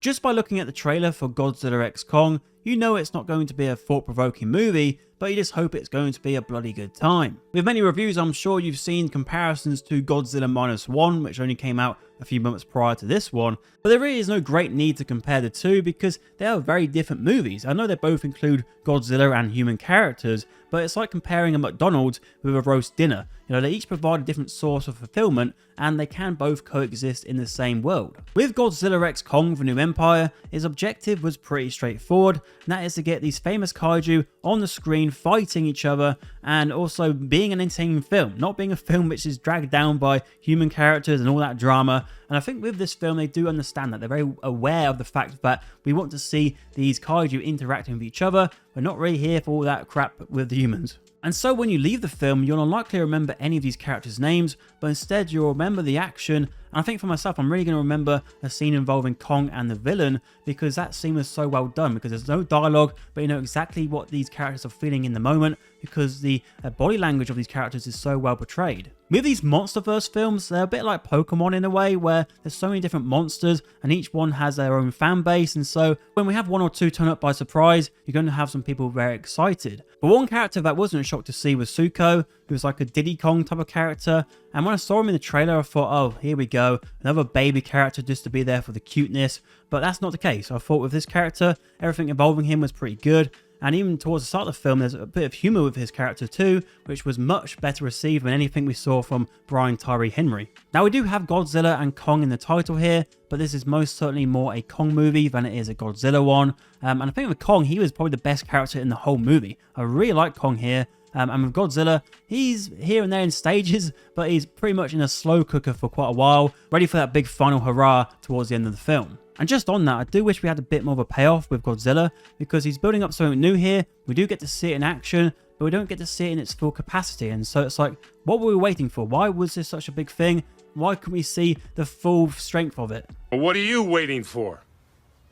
Just by looking at the trailer for Godzilla x Kong, you know it's not going to be a thought-provoking movie, but you just hope it's going to be a bloody good time. With many reviews, I'm sure you've seen comparisons to Godzilla Minus One, which only came out a few months prior to this one, but there really is no great need to compare the two because they are very different movies. I know they both include Godzilla and human characters, but it's like comparing a McDonald's with a roast dinner. You know, they each provide a different source of fulfillment, and they can both coexist in the same world. With Godzilla x Kong: The New Empire, his objective was pretty straightforward, and that is to get these famous kaiju on the screen fighting each other, and also being an entertaining film, not being a film which is dragged down by human characters and all that drama. And I think with this film, they do understand that. They're very aware of the fact that we want to see these kaiju interacting with each other. We're not really here for all that crap with the humans. And so when you leave the film, you'll unlikely remember any of these characters' names, but instead you'll remember the action. And I think for myself, I'm really going to remember a scene involving Kong and the villain, because that scene was so well done, because there's no dialogue, but you know exactly what these characters are feeling in the moment, because the body language of these characters is so well portrayed. With these MonsterVerse films, they're a bit like Pokemon in a way, where there's so many different monsters and each one has their own fan base, and so when we have one or two turn up by surprise, you're going to have some people very excited. But one character that wasn't a shock to see was Zuko, who was like a Diddy Kong type of character, and when I saw him in the trailer I thought, oh, here we go, another baby character just to be there for the cuteness, but that's not the case. I thought with this character, everything involving him was pretty good. And even towards the start of the film, there's a bit of humour with his character too, which was much better received than anything we saw from Brian Tyree Henry. Now we do have Godzilla and Kong in the title here, but this is most certainly more a Kong movie than it is a Godzilla one. And I think with Kong, he was probably the best character in the whole movie. I really like Kong here. And with Godzilla, he's here and there in stages, but he's pretty much in a slow cooker for quite a while, ready for that big final hurrah towards the end of the film. And just on that, I do wish we had a bit more of a payoff with Godzilla, because he's building up something new here. We do get to see it in action, but we don't get to see it in its full capacity. And so it's like, what were we waiting for? Why was this such a big thing? Why couldn't we see the full strength of it? What are you waiting for?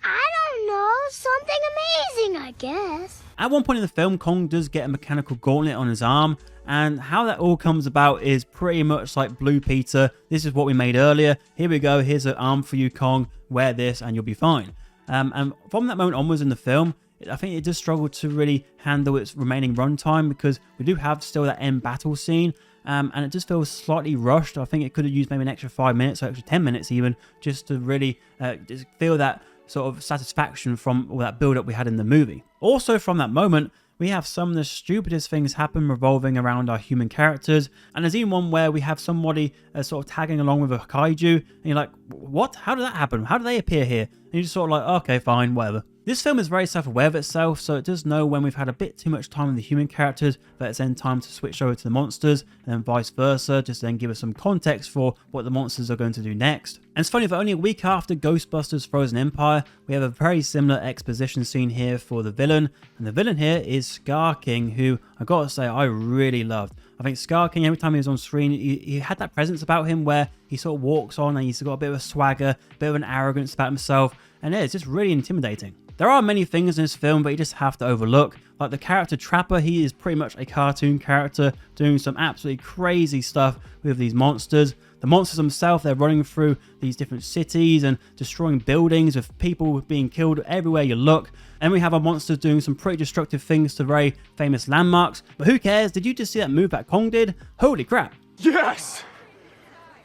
I don't know. Something amazing, I guess. At one point in the film, Kong does get a mechanical gauntlet on his arm, and how that all comes about is pretty much like Blue Peter. This is what we made earlier. Here we go. Here's an arm for you, Kong. Wear this and you'll be fine. And from that moment onwards in the film, I think it does struggle to really handle its remaining runtime, because we do have still that end battle scene. And it just feels slightly rushed. I think it could have used maybe an extra 5 minutes or extra 10 minutes even, just to really just feel that sort of satisfaction from all that build up we had in the movie. Also from that moment, we have some of the stupidest things happen revolving around our human characters. And there's even one where we have somebody sort of tagging along with a kaiju, and you're like, what? How did that happen? How do they appear here? And you're just sort of like, okay, fine, whatever. This film is very self-aware of itself, so it does know when we've had a bit too much time with the human characters that it's then time to switch over to the monsters, and then vice versa, just then give us some context for what the monsters are going to do next. And it's funny that only a week after Ghostbusters Frozen Empire, we have a very similar exposition scene here for the villain, and the villain here is Scar King, who I gotta say I really loved. I think Scar King, every time he was on screen, he had that presence about him where he sort of walks on and he's got a bit of a swagger, a bit of an arrogance about himself, and yeah, it's just really intimidating. There are many things in this film, but you just have to overlook. Like the character Trapper, he is pretty much a cartoon character doing some absolutely crazy stuff with these monsters. The monsters themselves, they're running through these different cities and destroying buildings with people being killed everywhere you look. And we have our monsters doing some pretty destructive things to very famous landmarks. But who cares? Did you just see that move that Kong did? Holy crap. Yes!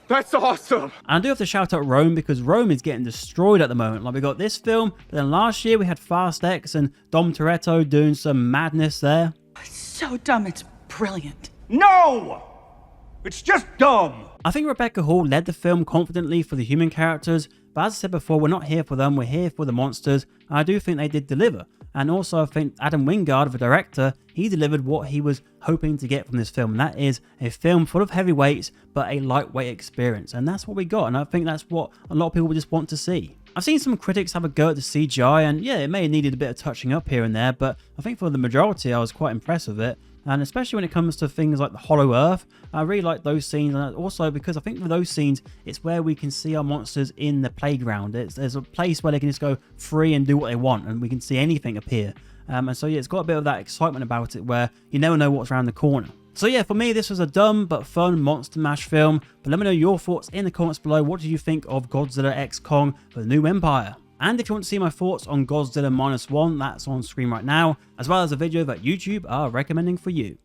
That's awesome! And I do have to shout out Rome, because Rome is getting destroyed at the moment. Like we got this film, but then last year we had Fast X and Dom Toretto doing some madness there. It's so dumb, it's brilliant. No! It's just dumb! I think Rebecca Hall led the film confidently for the human characters, but as I said before, we're not here for them, we're here for the monsters, and I do think they did deliver. And also I think Adam Wingard, the director, he delivered what he was hoping to get from this film, and that is a film full of heavyweights, but a lightweight experience, and that's what we got, and I think that's what a lot of people just want to see. I've seen some critics have a go at the CGI, and yeah, it may have needed a bit of touching up here and there, but I think for the majority I was quite impressed with it. And especially when it comes to things like the Hollow Earth, I really like those scenes. And also because I think with those scenes, it's where we can see our monsters in the playground. There's a place where they can just go free and do what they want, and we can see anything appear. And so yeah, it's got a bit of that excitement about it where you never know what's around the corner. So yeah, for me, this was a dumb but fun Monster Mash film. But let me know your thoughts in the comments below. What did you think of Godzilla x Kong: The New Empire? And if you want to see my thoughts on Godzilla Minus One, that's on screen right now, as well as a video that YouTube are recommending for you.